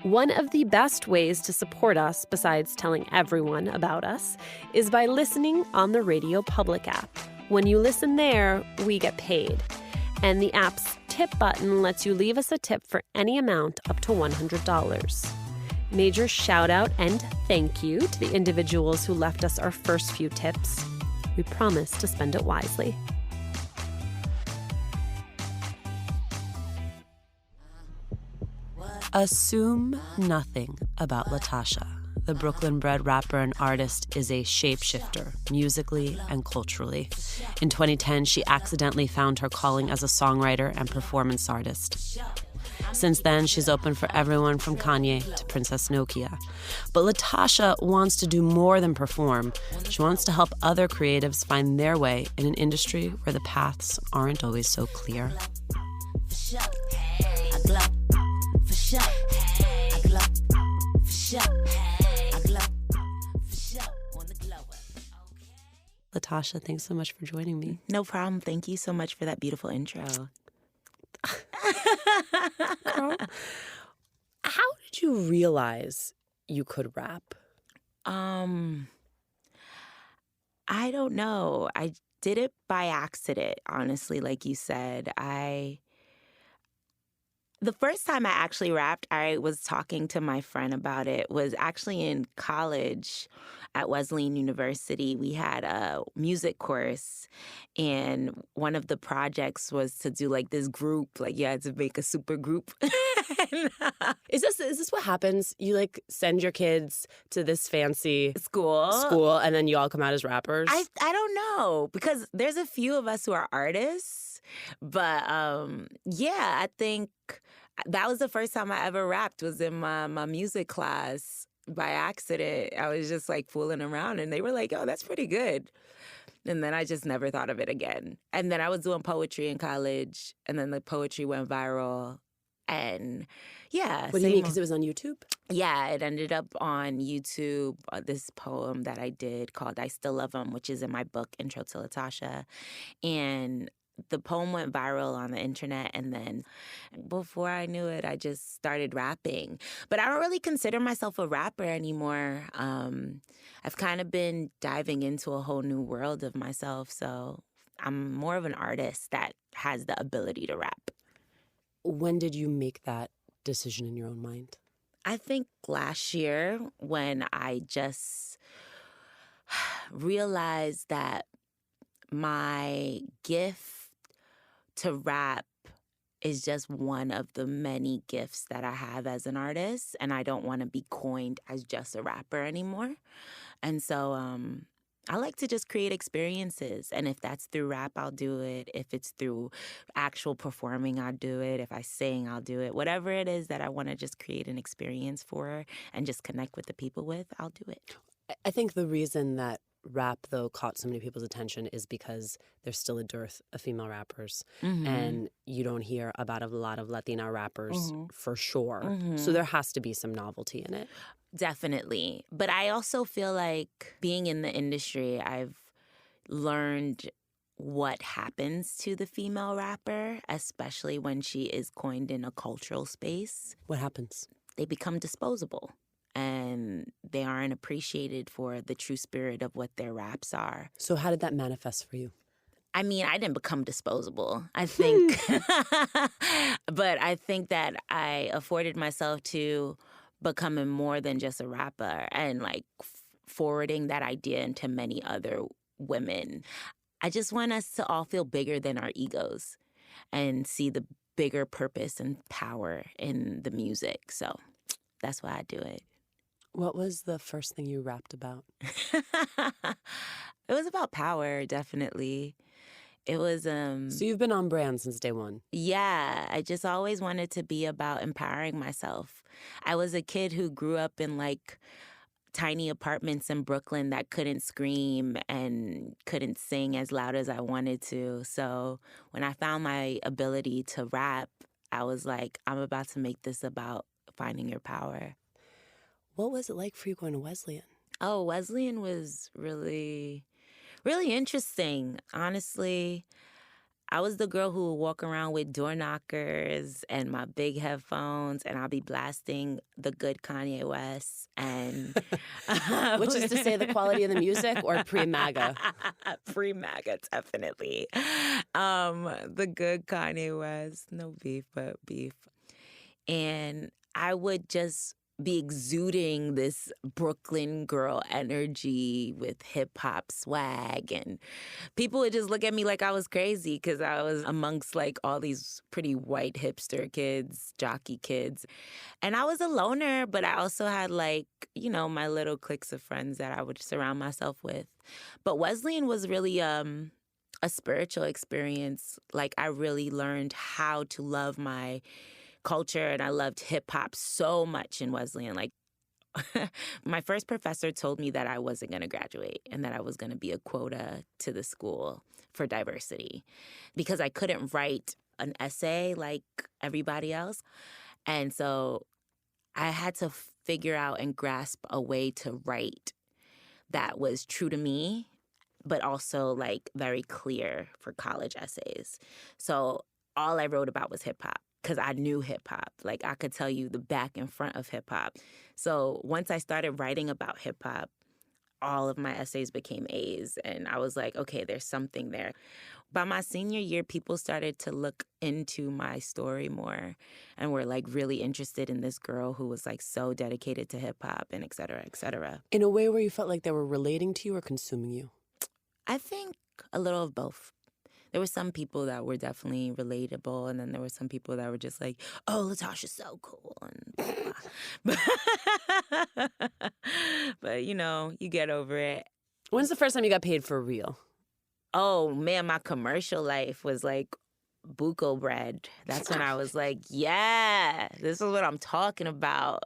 One of the best ways to support us, besides telling everyone about us, is by listening on the Radio Public app. When you listen there, we get paid. And the app's tip button lets you leave us a tip for any amount up to $100. Major shout out and thank you to the individuals who left us our first few tips. We promise to spend it wisely. Assume nothing about Latasha. The Brooklyn-bred rapper and artist is a shapeshifter, musically and culturally. In 2010, she accidentally found her calling as a songwriter and performance artist. Since then, she's opened for everyone from Kanye to Princess Nokia. But Latasha wants to do more than perform. She wants to help other creatives find their way in an industry where the paths aren't always so clear. Latasha, thanks so much for joining me. No problem. Thank you so much for that beautiful intro. Girl, how did you realize you could rap? I don't know. I did it by accident, honestly, like you said. The first time I actually rapped, I was talking to my friend about it, was actually in college at Wesleyan University. We had a music course, and one of the projects was to do like this group, like you had to make a super group. Is this what happens? You like send your kids to this fancy school, and then you all come out as rappers? I don't know, because there's a few of us who are artists, but yeah, I think that was the first time I ever rapped, was in my music class. By accident, I was just like fooling around, and they were like, "Oh, that's pretty good." And then I just never thought of it again. And then I was doing poetry in college, and then the poetry went viral. And yeah. What do you mean? Because it was on YouTube? Yeah, it ended up on YouTube, this poem that I did called I Still Love Him, which is in my book, Intro to Latasha. And the poem went viral on the internet, and then before I knew it, I just started rapping. But I don't really consider myself a rapper anymore. I've kind of been diving into a whole new world of myself, so I'm more of an artist that has the ability to rap. When did you make that decision in your own mind? I think last year, when I just realized that my gift to rap is just one of the many gifts that I have as an artist, and I don't want to be coined as just a rapper anymore. And so I like to just create experiences, and if that's through rap, I'll do it. If it's through actual performing, I'll do it. If I sing, I'll do it. Whatever it is that I want to just create an experience for and just connect with the people with, I'll do it. I think the reason that rap, though, caught so many people's attention is because there's still a dearth of female rappers. Mm-hmm. And you don't hear about a lot of Latina rappers, mm-hmm. for sure. Mm-hmm. So there has to be some novelty in it. Definitely. But I also feel like being in the industry, I've learned what happens to the female rapper, especially when she is coined in a cultural space. What happens? They become disposable. And they aren't appreciated for the true spirit of what their raps are. So how did that manifest for you? I mean, I didn't become disposable, I think. But I think that I afforded myself to becoming more than just a rapper and like forwarding that idea into many other women. I just want us to all feel bigger than our egos and see the bigger purpose and power in the music. So that's why I do it. What was the first thing you rapped about? It was about power, definitely. It was... So you've been on brand since day one. Yeah, I just always wanted to be about empowering myself. I was a kid who grew up in, like, tiny apartments in Brooklyn that couldn't scream and couldn't sing as loud as I wanted to. So when I found my ability to rap, I was like, I'm about to make this about finding your power. What was it like for you going to Wesleyan? Oh, Wesleyan was really, really interesting. Honestly, I was the girl who would walk around with door knockers and my big headphones, and I'll be blasting the good Kanye West. And which is to say, the quality of the music or pre-MAGA? Pre-MAGA, definitely. The good Kanye West, no beef, but beef. And I would just be exuding this Brooklyn girl energy with hip hop swag, and people would just look at me like I was crazy because I was amongst like all these pretty white hipster kids, jockey kids. And I was a loner, but I also had like, you know, my little cliques of friends that I would surround myself with. But Wesleyan was really a spiritual experience. Like, I really learned how to love my culture, and I loved hip hop so much in Wesleyan. Like, my first professor told me that I wasn't going to graduate and that I was going to be a quota to the school for diversity because I couldn't write an essay like everybody else. And so I had to figure out and grasp a way to write that was true to me, but also like very clear for college essays. So all I wrote about was hip hop, because I knew hip hop. Like, I could tell you the back and front of hip hop. So once I started writing about hip hop, all of my essays became A's. And I was like, okay, there's something there. By my senior year, people started to look into my story more and were like really interested in this girl who was like so dedicated to hip hop and et cetera, et cetera. In a way where you felt like they were relating to you or consuming you? I think a little of both. There were some people that were definitely relatable, and then there were some people that were just like, oh, Latasha's so cool, and blah, blah. But, you know, you get over it. When's the first time you got paid for real? Oh, man, my commercial life was like buco bread. That's when I was like, yeah, this is what I'm talking about.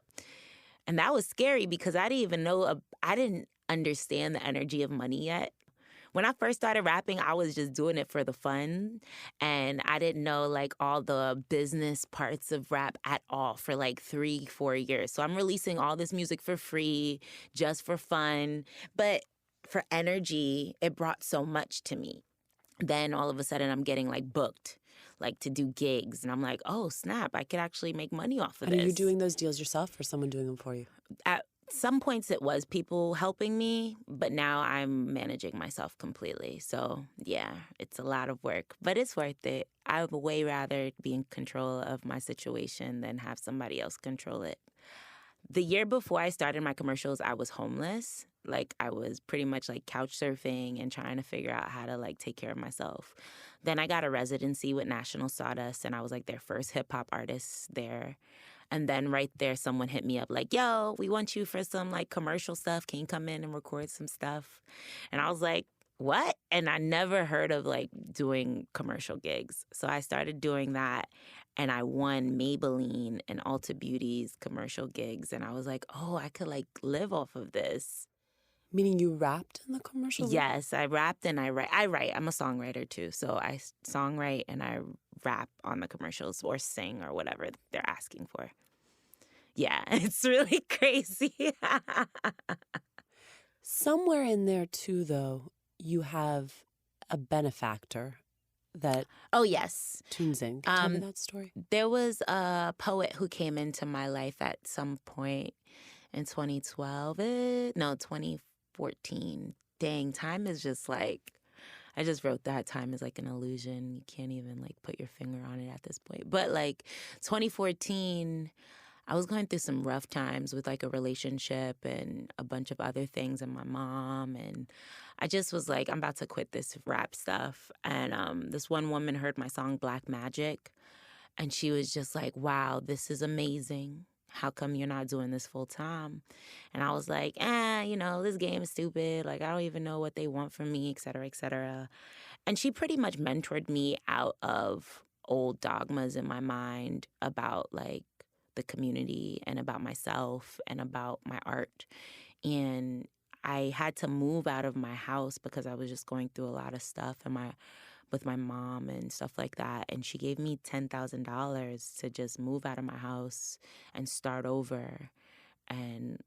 And that was scary because I didn't even know, I didn't understand the energy of money yet. When I first started rapping, I was just doing it for the fun, and I didn't know like all the business parts of rap at all for like 3-4 years. So I'm releasing all this music for free, just for fun. But for energy, it brought so much to me. Then all of a sudden I'm getting like booked, like to do gigs. And I'm like, oh, snap, I could actually make money off of this. And are you doing those deals yourself or someone doing them for you? At some points it was people helping me, but now I'm managing myself completely. So yeah, it's a lot of work, but it's worth it. I would way rather be in control of my situation than have somebody else control it. The year before I started my commercials, I was homeless. Like, I was pretty much like couch surfing and trying to figure out how to like take care of myself. Then I got a residency with National Sawdust, and I was like their first hip hop artist there. And then right there, someone hit me up like, yo, we want you for some like commercial stuff. Can you come in and record some stuff? And I was like, what? And I never heard of like doing commercial gigs. So I started doing that, and I won Maybelline and Ulta Beauty's commercial gigs. And I was like, oh, I could like live off of this. Meaning you rapped in the commercial? Yes, I rapped and I write. I'm a songwriter too. So I songwrite and I rap on the commercials or sing or whatever they're asking for. Yeah, it's really crazy. Somewhere in there too, though, you have a benefactor that Oh, yes. tunes in. Can you tell me that story? There was a poet who came into my life at some point in 2014. Dang, time is just like, I just wrote that time is like an illusion. You can't even like put your finger on it at this point. But like 2014, I was going through some rough times with like a relationship and a bunch of other things and my mom. And I just was like, I'm about to quit this rap stuff. And this one woman heard my song Black Magic, and she was just like, wow, this is amazing. How come you're not doing this full time? And I was like, you know, this game is stupid. Like, I don't even know what they want from me, et cetera, et cetera. And she pretty much mentored me out of old dogmas in my mind about like the community and about myself and about my art. And I had to move out of my house because I was just going through a lot of stuff with my mom and stuff like that. And she gave me $10,000 to just move out of my house and start over. And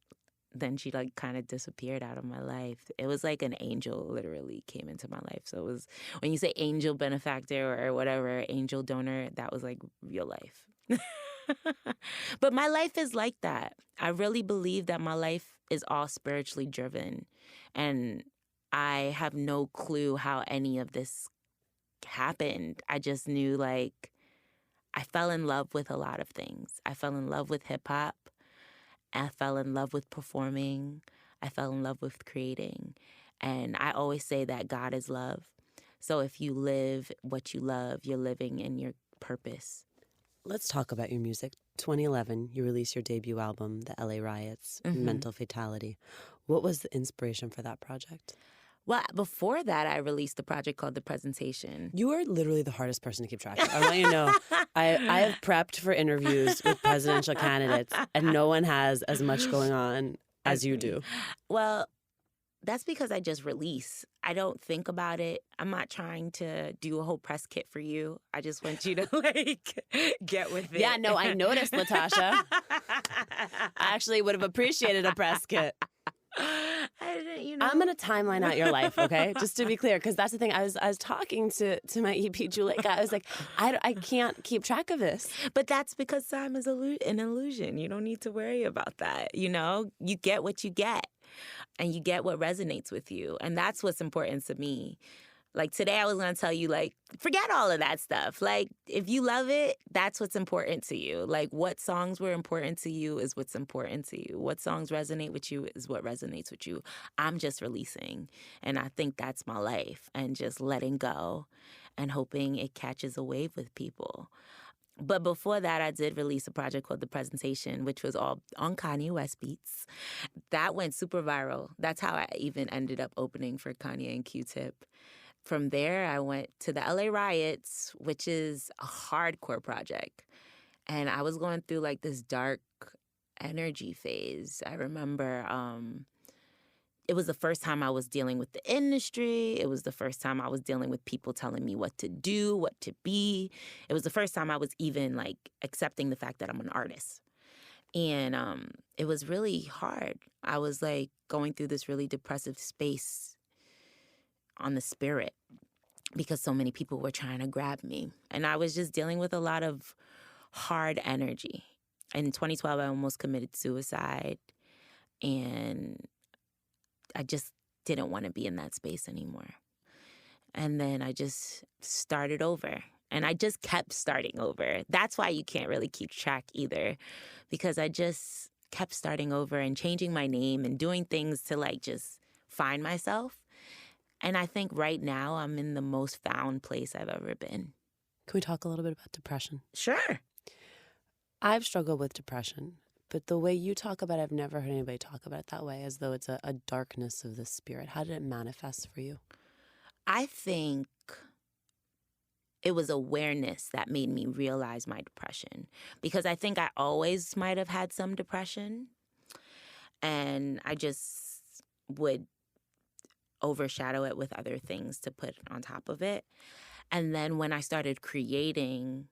then she like kind of disappeared out of my life. It was like an angel literally came into my life. So it was, when you say angel benefactor or whatever, angel donor, that was like real life. But my life is like that. I really believe that my life is all spiritually driven. And I have no clue how any of this happened. I just knew like I fell in love with a lot of things. I fell in love with hip hop. I fell in love with performing. I fell in love with creating. And I always say that God is love. So if you live what you love, you're living in your purpose. Let's talk about your music. 2011, you released your debut album, The LA Riots, Mental Fatality. What was the inspiration for that project? Well, before that, I released a project called The Presentation. You are literally the hardest person to keep track of. I want you to know, I have prepped for interviews with presidential candidates, and no one has as much going on as you do. Well, that's because I just release. I don't think about it. I'm not trying to do a whole press kit for you. I just want you to, like, get with it. Yeah, no, I noticed, Latasha. I actually would have appreciated a press kit. I'm going to timeline out your life, okay? Just to be clear, because that's the thing. I was talking to my EP, Juleka. I was like, I can't keep track of this. But that's because time is an illusion. You don't need to worry about that, you know? You get what you get, and you get what resonates with you. And that's what's important to me. Like, today I was going to tell you, like, forget all of that stuff. Like, if you love it, that's what's important to you. Like, what songs were important to you is what's important to you. What songs resonate with you is what resonates with you. I'm just releasing. And I think that's my life. And just letting go and hoping it catches a wave with people. But before that, I did release a project called The Presentation, which was all on Kanye West beats. That went super viral. That's how I even ended up opening for Kanye and Q-Tip. From there, I went to the LA Riots, which is a hardcore project. And I was going through like this dark energy phase. I remember it was the first time I was dealing with the industry. It was the first time I was dealing with people telling me what to do, what to be. It was the first time I was even like accepting the fact that I'm an artist. And it was really hard. I was like going through this really depressive space on the spirit because so many people were trying to grab me. And I was just dealing with a lot of hard energy. In 2012, I almost committed suicide. And I just didn't want to be in that space anymore. And then I just started over. And I just kept starting over. That's why you can't really keep track either. Because I just kept starting over and changing my name and doing things to like just find myself. And I think right now I'm in the most found place I've ever been. Can we talk a little bit about depression? Sure. I've struggled with depression, but the way you talk about it, I've never heard anybody talk about it that way, as though it's a darkness of the spirit. How did it manifest for you? I think it was awareness that made me realize my depression. Because I think I always might have had some depression. And I just would overshadow it with other things to put on top of it. And then when I started creating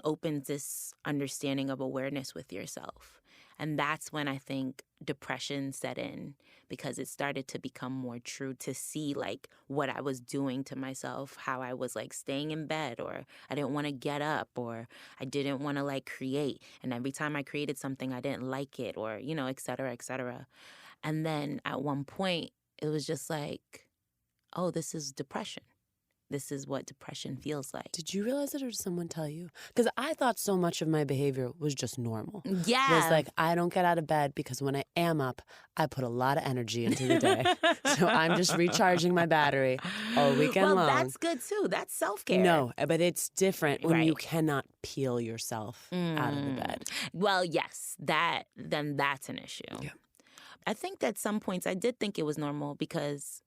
opens this understanding of awareness with yourself. And that's when I think depression set in, because it started to become more true to see like what I was doing to myself, how I was like staying in bed, or I didn't want to get up, or I didn't want to like create. And every time I created something, I didn't like it, or, you know, et cetera, et cetera. And then at one point, it was just like, oh, this is depression. This is what depression feels like. Did you realize it, or did someone tell you? Because I thought so much of my behavior was just normal. Yeah. It was like, I don't get out of bed because when I am up, I put a lot of energy into the day. So I'm just recharging my battery all weekend long. Well, that's good too. That's self-care. No, but it's different when you cannot peel yourself out of the bed. Well, yes, then that's an issue. Yeah. I think at some points I did think it was normal because,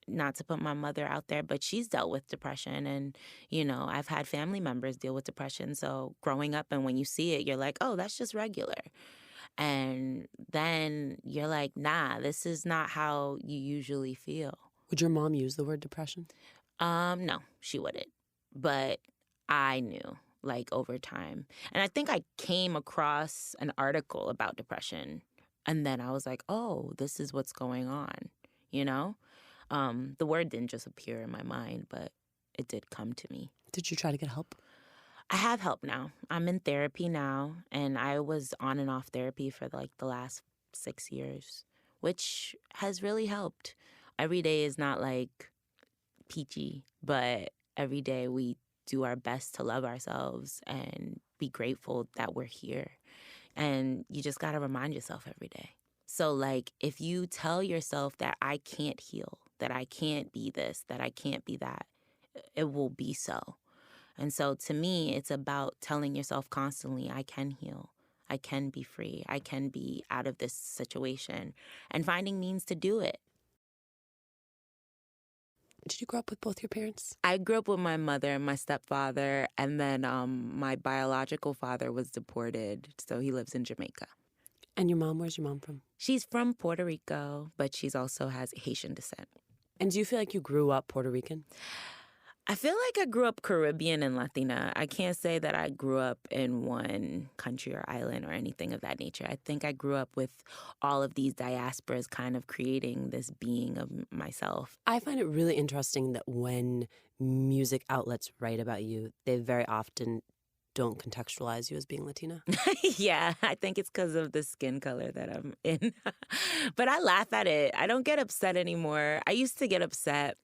not to put my mother out there, but she's dealt with depression. And, you know, I've had family members deal with depression. So growing up, and when you see it, you're like, oh, that's just regular. And then you're like, nah, this is not how you usually feel. Would your mom use the word depression? No, she wouldn't. But I knew, like, over time. And I think I came across an article about depression And then I was like, oh, this is what's going on, you know? The word didn't just appear in my mind, but it did come to me. Did you try to get help? I have help now. I'm in therapy now, and I was on and off therapy for like the last 6 years, which has really helped. Every day is not like peachy, but every day we do our best to love ourselves and be grateful that we're here. And you just got to remind yourself every day. So like if you tell yourself that I can't heal, that I can't be this, that I can't be that, it will be so. And so to me, it's about telling yourself constantly, I can heal. I can be free. I can be out of this situation, and finding means to do it. Did you grow up with both your parents? I grew up with my mother and my stepfather, and then my biological father was deported, so he lives in Jamaica. And your mom, where's your mom from? She's from Puerto Rico, but she's also has Haitian descent. And do you feel like you grew up Puerto Rican? I feel like I grew up Caribbean and Latina. I can't say that I grew up in one country or island or anything of that nature. I think I grew up with all of these diasporas kind of creating this being of myself. I find it really interesting that when music outlets write about you, they very often don't contextualize you as being Latina. Yeah, I think it's because of the skin color that I'm in. But I laugh at it. I don't get upset anymore. I used to get upset.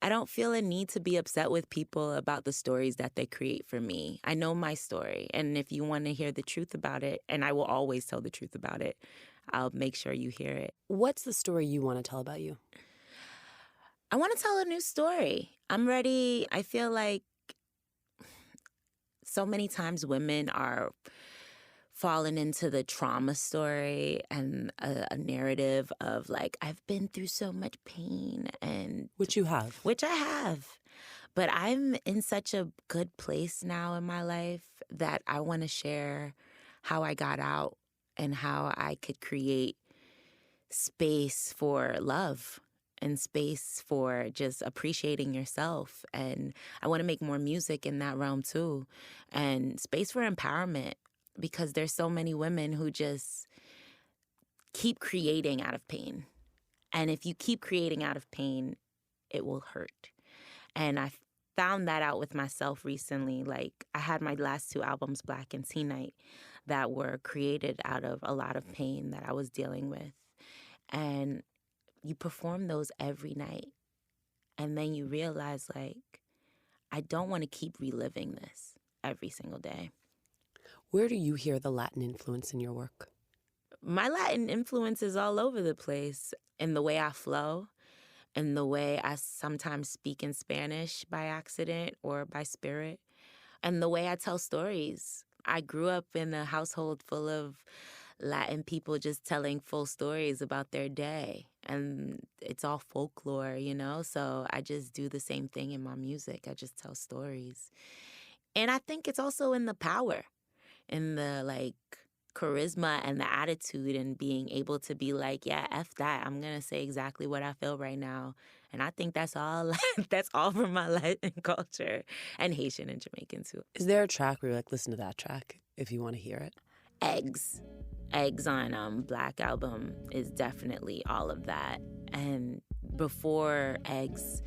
I don't feel a need to be upset with people about the stories that they create for me. I know my story, and if you want to hear the truth about it, and I will always tell the truth about it, I'll make sure you hear it. What's the story you want to tell about you? I want to tell a new story. I'm ready. I feel like so many times women are fallen into the trauma story and a narrative of like, I've been through so much pain. And Which you have. Which I have. But I'm in such a good place now in my life that I want to share how I got out and how I could create space for love and space for just appreciating yourself. And I want to make more music in that realm too. And space for empowerment, because there's so many women who just keep creating out of pain. And if you keep creating out of pain, it will hurt. And I found that out with myself recently. Like, I had my last 2 albums, Black and Tea Night, that were created out of a lot of pain that I was dealing with. And you perform those every night. And then you realize, like, I don't want to keep reliving this every single day. Where do you hear the Latin influence in your work? My Latin influence is all over the place, in the way I flow, in the way I sometimes speak in Spanish by accident or by spirit, and the way I tell stories. I grew up in a household full of Latin people just telling full stories about their day, and it's all folklore, you know? So I just do the same thing in my music. I just tell stories. And I think it's also in the power, in the, like, charisma and the attitude, and being able to be like, yeah, F that. I'm going to say exactly what I feel right now. And I think that's all that's all from my Latin culture, and Haitian and Jamaican too. Is there a track where you're like, listen to that track if you want to hear it? Eggs on Black Album is definitely all of that. And before Eggs,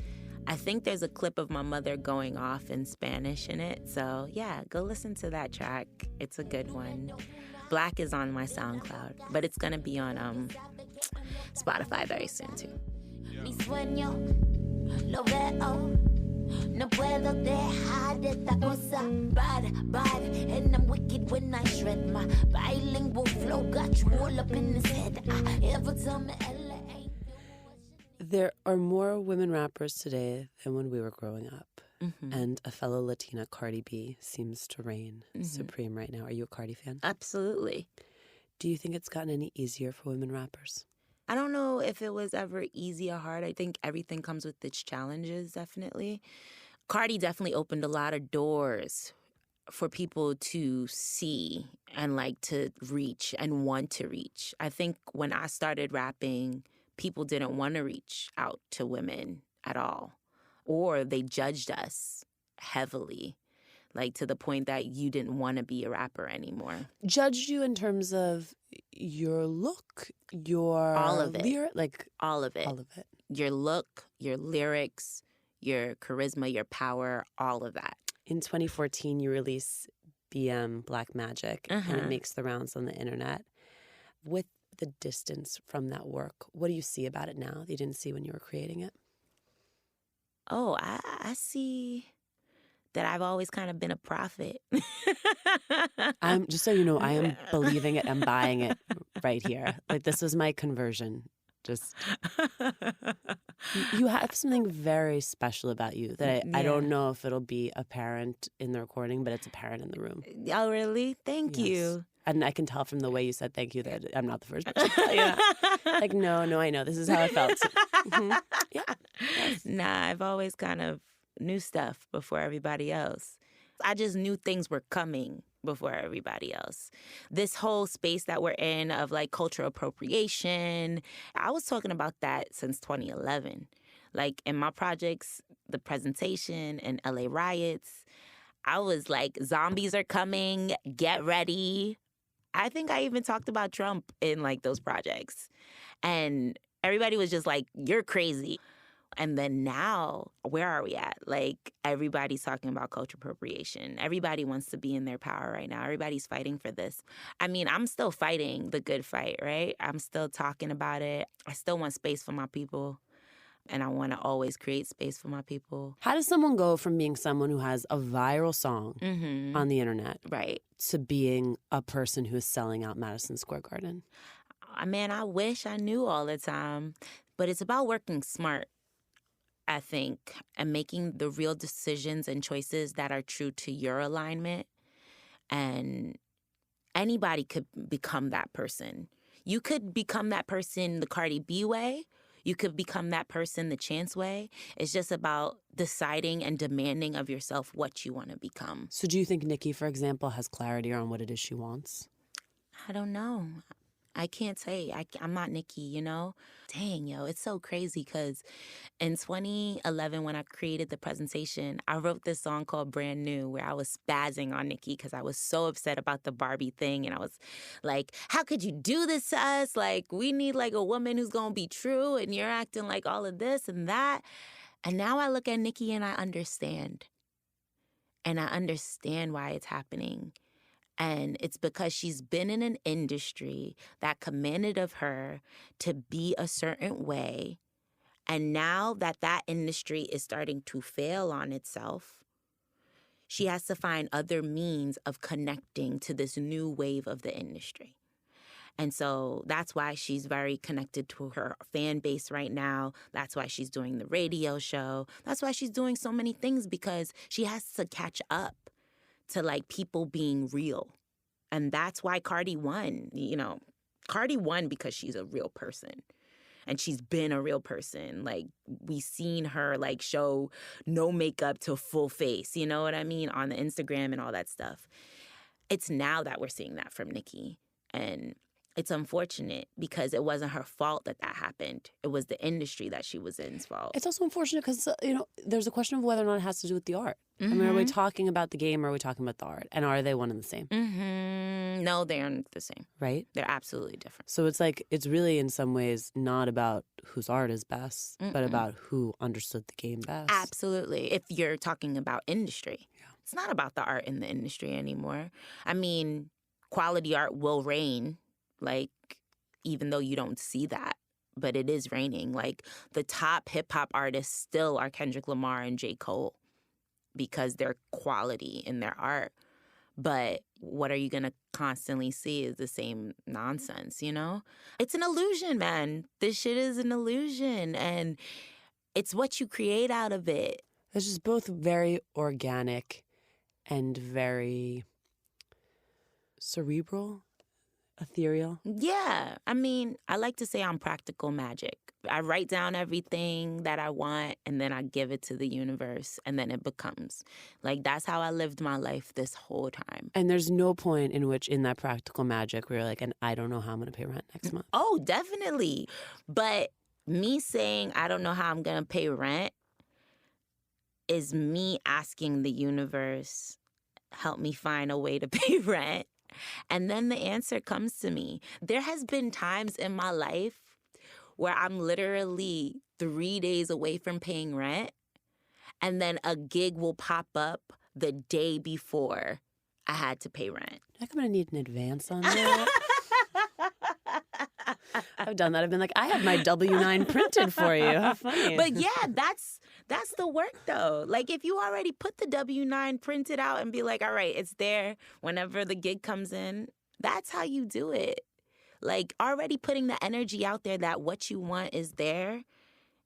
I think there's a clip of my mother going off in Spanish in it. So yeah, go listen to that track. It's a good one. Black is on my SoundCloud, but it's going to be on Spotify very soon too. Mi sueño lo veo, no puedo dejar esta cosa bad, and I'm wicked when I shred my bilingual flow, got you all up in his head. Every time There are more women rappers today than when we were growing up. Mm-hmm. And a fellow Latina, Cardi B, seems to reign supreme right now. Are you a Cardi fan? Absolutely. Do you think it's gotten any easier for women rappers? I don't know if it was ever easy or hard. I think everything comes with its challenges, definitely. Cardi definitely opened a lot of doors for people to see and, like, to reach and want to reach. I think when I started rapping, people didn't want to reach out to women at all. Or they judged us heavily, like to the point that you didn't want to be a rapper anymore. Judged you in terms of your look, your all of it. All of it. Your look, your lyrics, your charisma, your power, all of that. In 2014, you release BM Black Magic, and it makes the rounds on the internet. With the distance from that work, what do you see about it now that you didn't see when you were creating it? Oh, I see that I've always kind of been a prophet. I'm just so you know, I am believing it and buying it right here. Like, this was my conversion. Just you have something very special about you that I don't know if it'll be apparent in the recording, but it's apparent in the room. Oh, really? Thank you. And I can tell from the way you said thank you that I'm not the first person to tell you that. Like, no, I know. This is how I felt. Yeah. Yes. Nah, I've always kind of knew stuff before everybody else. I just knew things were coming before everybody else. This whole space that we're in of like cultural appropriation, I was talking about that since 2011. Like in my projects, The Presentation and LA Riots, I was like, zombies are coming, get ready. I think I even talked about Trump in like those projects. And everybody was just like, you're crazy. And then now, where are we at? Like, everybody's talking about cultural appropriation. Everybody wants to be in their power right now. Everybody's fighting for this. I mean, I'm still fighting the good fight, right? I'm still talking about it. I still want space for my people. And I want to always create space for my people. How does someone go from being someone who has a viral song on the internet to being a person who is selling out Madison Square Garden? Man, I wish I knew all the time. But it's about working smart, I think, and making the real decisions and choices that are true to your alignment. And anybody could become that person. You could become that person the Cardi B way. You could become that person the Chance way. It's just about deciding and demanding of yourself what you want to become. So do you think Nicki, for example, has clarity on what it is she wants? I don't know. I can't say. I'm not Nicki, you know? Dang, yo, it's so crazy because in 2011, when I created The Presentation, I wrote this song called Brand New where I was spazzing on Nicki because I was so upset about the Barbie thing. And I was like, how could you do this to us? Like, we need like a woman who's going to be true and you're acting like all of this and that. And now I look at Nicki and I understand. And I understand why it's happening. And it's because she's been in an industry that commanded of her to be a certain way. And now that that industry is starting to fail on itself, she has to find other means of connecting to this new wave of the industry. And so that's why she's very connected to her fan base right now. That's why she's doing the radio show. That's why she's doing so many things, because she has to catch up to like people being real. And that's why Cardi won. You know, Cardi won because she's a real person. And she's been a real person. Like, we seen her like show no makeup to full face, you know what I mean, on the Instagram and all that stuff. It's now that we're seeing that from Nicki. And it's unfortunate because it wasn't her fault that that happened. It was the industry that she was in's fault. It's also unfortunate because, you know, there's a question of whether or not it has to do with the art. I mean, are we talking about the game or are we talking about the art? And are they one and the same? No, they aren't the same. Right? They're absolutely different. So it's like, it's really in some ways not about whose art is best, but about who understood the game best. Absolutely. If you're talking about industry. Yeah. It's not about the art in the industry anymore. I mean, quality art will reign, like, even though you don't see that. But it is reigning. Like, the top hip-hop artists still are Kendrick Lamar and J. Cole, because they're quality in their art. But what are you going to constantly see is the same nonsense, you know? It's an illusion, man. This shit is an illusion. And it's what you create out of it. It's just both very organic and very cerebral, ethereal. Yeah. I mean, I like to say I'm practical magic. I write down everything that I want, and then I give it to the universe, and then it becomes. Like, that's how I lived my life this whole time. And there's no point in which, in that practical magic, where you're like, and I don't know how I'm going to pay rent next month. Oh, definitely. But me saying I don't know how I'm going to pay rent is me asking the universe, help me find a way to pay rent. And then the answer comes to me. There has been times in my life where I'm literally 3 days away from paying rent, and then a gig will pop up the day before I had to pay rent. I'm going to need an advance on that. I've done that. I've been like, I have my W-9 printed for you. How funny. But yeah, that's the work, though. Like, if you already put the W-9 printed out and be like, all right, it's there whenever the gig comes in, that's how you do it. Like, already putting the energy out there that what you want is there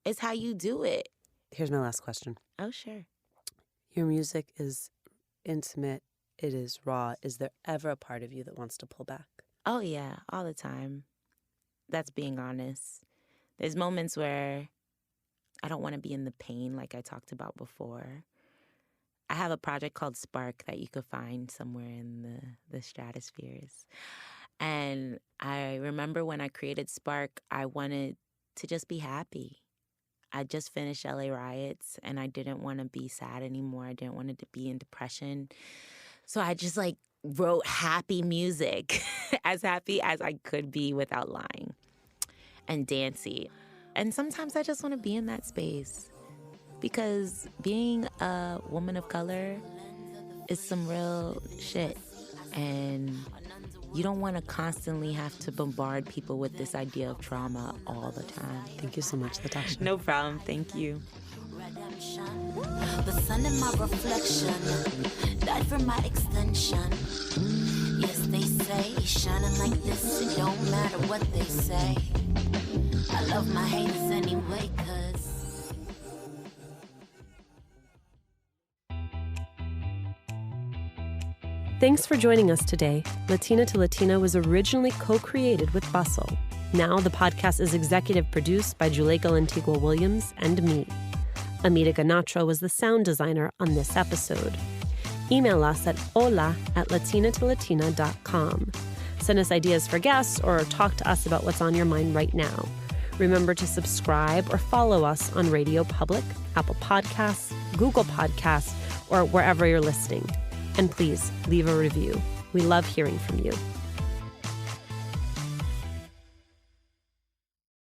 is how you do it. Here's my last question. Oh, sure. Your music is intimate. It is raw. Is there ever a part of you that wants to pull back? Oh, yeah, all the time. That's being honest. There's moments where I don't want to be in the pain like I talked about before. I have a project called Spark that you could find somewhere in the stratospheres. And I remember when I created Spark, I wanted to just be happy. I just finished LA riots and I didn't want to be sad anymore. I didn't want to be in depression. So I just wrote happy music, as happy as I could be without lying, and dancey. And sometimes I just want to be in that space because being a woman of color is some real shit. And you don't want to constantly have to bombard people with this idea of trauma all the time. Thank you so much, Latasha. No problem. Thank you. The sun in my reflection died for my extension. Yes, they say shining like this, it don't matter what they say. I love my haters anyway, cause Thanks for joining us today. Latina to Latina was originally co-created with Bustle. Now the podcast is executive produced by Lantigua Williams and me. Amita Ganacho was the sound designer on this episode. Email us at hola@latinatolatina.com. Send us ideas for guests or talk to us about what's on your mind right now. Remember to subscribe or follow us on Radio Public, Apple Podcasts, Google Podcasts, or wherever you're listening. And please leave a review. We love hearing from you.